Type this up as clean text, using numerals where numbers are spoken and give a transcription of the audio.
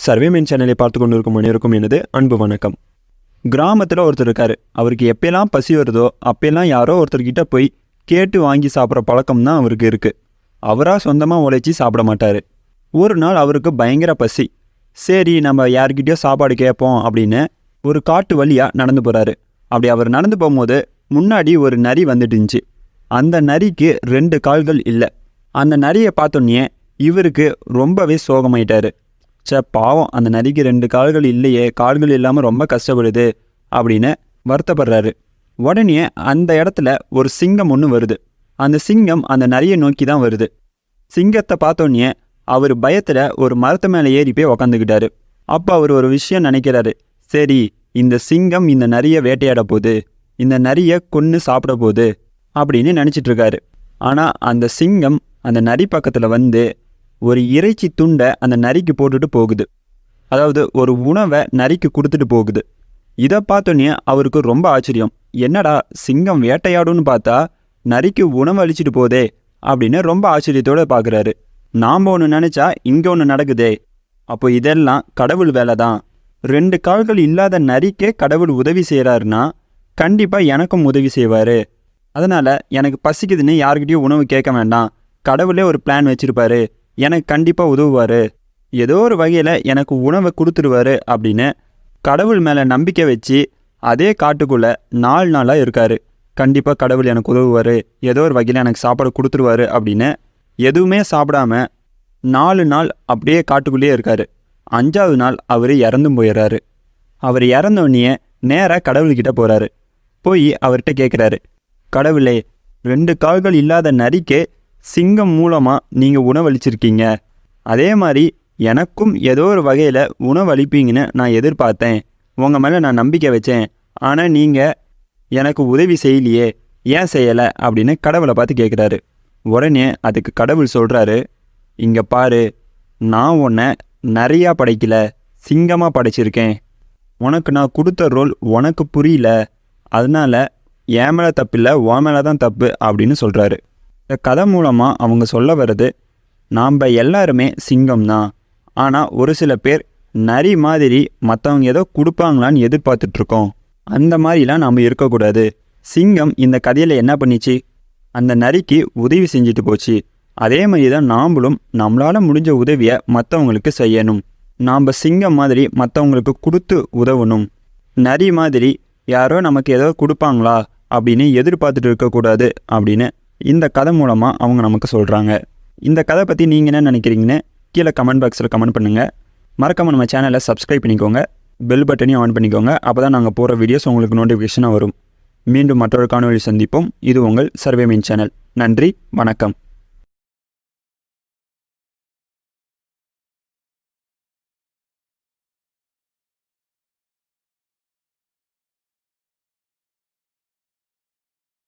Survey main சேனலை பார்த்து கொண்டு இருக்கும் அனைவருக்கும் எனது அன்பு வணக்கம். கிராமத்தில் ஒருத்தர் இருக்கார். அவருக்கு எப்பெல்லாம் பசி வருதோ அப்பெல்லாம் யாரோ ஒருத்தர்கிட்ட போய் கேட்டு வாங்கி சாப்பிட்ற பழக்கம் தான் அவருக்கு இருக்குது. அவராக சொந்தமாக உழைச்சி சாப்பிட மாட்டார். ஒரு நாள் அவருக்கு பயங்கர பசி. சரி, நம்ம யார்கிட்டயோ சாப்பாடு கேட்போம் அப்படின்னு ஒரு காட்டு வழியாக நடந்து போகிறாரு. அப்படி அவர் நடந்து போகும்போது முன்னாடி ஒரு நரி வந்துட்டுருந்துச்சு. அந்த நரிக்கு 2 கால்கள் இல்லை. அந்த நரியை பார்த்தோன்னே இவருக்கு ரொம்பவே சோகமாயிட்டார். பாவம், அந்த நரிக்கு 2 கால்கள் இல்லையே, கால்கள் இல்லாமல் ரொம்ப கஷ்டப்படுது அப்படின்னு வருத்தப்படுறாரு. உடனே அந்த இடத்துல ஒரு சிங்கம் ஒன்று வருது. அந்த சிங்கம் அந்த நரியை நோக்கி தான் வருது. சிங்கத்தை பார்த்தோன்னே அவர் பயத்தில் ஒரு மரத்து மேலே ஏறி போய் உக்காந்துக்கிட்டாரு. அப்போ அவர் ஒரு விஷயம் நினைக்கிறாரு. சரி, இந்த சிங்கம் இந்த நரியை வேட்டையாட போகுது, இந்த நரியை கொன்று சாப்பிட போகுது அப்படின்னு நினச்சிட்டு இருக்காரு. ஆனால் அந்த சிங்கம் அந்த நரி பக்கத்தில் வந்து ஒரு இறைச்சி துண்டை அந்த நரிக்கு போட்டுட்டு போகுது. அதாவது ஒரு உணவை நரிக்கு கொடுத்துட்டு போகுது. இதை பார்த்தோன்னே அவருக்கு ரொம்ப ஆச்சரியம். என்னடா, சிங்கம் வேட்டையாடுன்னு பார்த்தா நரிக்கு உணவு அளிச்சிட்டு போதே அப்படின்னு ரொம்ப ஆச்சரியத்தோடு பார்க்குறாரு. நாம் ஒன்று நினச்சா இங்கே ஒன்று நடக்குதே. அப்போ இதெல்லாம் கடவுள் வேலை தான். 2 கால்கள் இல்லாத நரிக்கே கடவுள் உதவி செய்கிறாருன்னா கண்டிப்பாக எனக்கும் உதவி செய்வார். அதனால் எனக்கு பசிக்குதுன்னு யாருக்கிட்டையும் உணவு கேட்க வேண்டாம். கடவுளே ஒரு பிளான் வச்சுருப்பாரு, எனக்கு கண்டிப்பாக உதவுவார், ஏதோ ஒரு வகையில் எனக்கு உணவை கொடுத்துருவாரு அப்படின்னு கடவுள் மேலே நம்பிக்கை வச்சு அதே காட்டுக்குள்ளே 4 நாளாக இருக்கார். கண்டிப்பாக கடவுள் எனக்கு உதவுவார், ஏதோ ஒரு வகையில் எனக்கு சாப்பாடு கொடுத்துருவாரு அப்படின்னு எதுவுமே சாப்பிடாம 4 நாள் அப்படியே காட்டுக்குள்ளேயே இருக்கார். 5ஆவது நாள் அவர் இறந்தும் போயிடுறாரு. அவர் இறந்தோடனே நேராக கடவுள்கிட்ட போகிறாரு. போய் அவர்கிட்ட கேட்குறாரு, கடவுளே, 2 கால்கள் இல்லாத நரிக்கே சிங்கம் மூலமாக நீங்கள் உணவளிச்சிருக்கீங்க. அதே மாதிரி எனக்கும் ஏதோ ஒரு வகையில் உணவளிப்பீங்கன்னு நான் எதிர்பார்த்தேன். உங்கள் மேலே நான் நம்பிக்கை வச்சேன். ஆனால் நீங்கள் எனக்கு உதவி செய்யலையே, ஏன் செய்யலை அப்படின்னு கடவுளை பார்த்து கேட்குறாரு. உடனே அதுக்கு கடவுள் சொல்கிறாரு, இங்கே பாரு, நான் உன்னை நிறையா படைக்கலை, சிங்கமாக படைச்சிருக்கேன். உனக்கு நான் கொடுத்த ரோல் உனக்கு புரியல, அதனால் என் மேலே தப்பில்லை, உன் மேலே தான் தப்பு அப்படின்னு சொல்கிறாரு. இந்த கதை மூலமாக அவங்க சொல்ல வர்றது, நாம் எல்லாருமே சிங்கம் தான். ஆனால் ஒரு சில பேர் நரி மாதிரி மற்றவங்க ஏதோ கொடுப்பாங்களான்னு எதிர்பார்த்துட்ருக்கோம். அந்த மாதிரிலாம் நாம் இருக்கக்கூடாது. சிங்கம் இந்த கதையில் என்ன பண்ணிச்சு, அந்த நரிக்கு உதவி செஞ்சுட்டு போச்சு. அதே மாதிரி தான் நாம்ளும் நம்மளால் முடிஞ்ச உதவியை மற்றவங்களுக்கு செய்யணும். நாம் சிங்கம் மாதிரி மற்றவங்களுக்கு கொடுத்து உதவணும். நரி மாதிரி யாரோ நமக்கு ஏதோ கொடுப்பாங்களா அப்படின்னு எதிர்பார்த்துட்டு இருக்கக்கூடாது அப்படின்னு இந்த கதை மூலமாக அவங்க நமக்கு சொல்கிறாங்க. இந்த கதை பற்றி நீங்கள் என்ன நினைக்கிறீங்கன்னு கீழே கமெண்ட் பாக்ஸில் கமெண்ட் பண்ணுங்கள். மறக்காமல் நம்ம சேனலை சப்ஸ்கிரைப் பண்ணிக்கோங்க, பெல் பட்டனையும் ஆன் பண்ணிக்கோங்க. அப்போ தான் நாங்கள் போகிற வீடியோஸ் உங்களுக்கு நோட்டிஃபிகேஷனாக வரும். மீண்டும் மற்றொரு காணொளி சந்திப்போம். இது உங்கள் சர்வே மெயின் சேனல். நன்றி, வணக்கம்.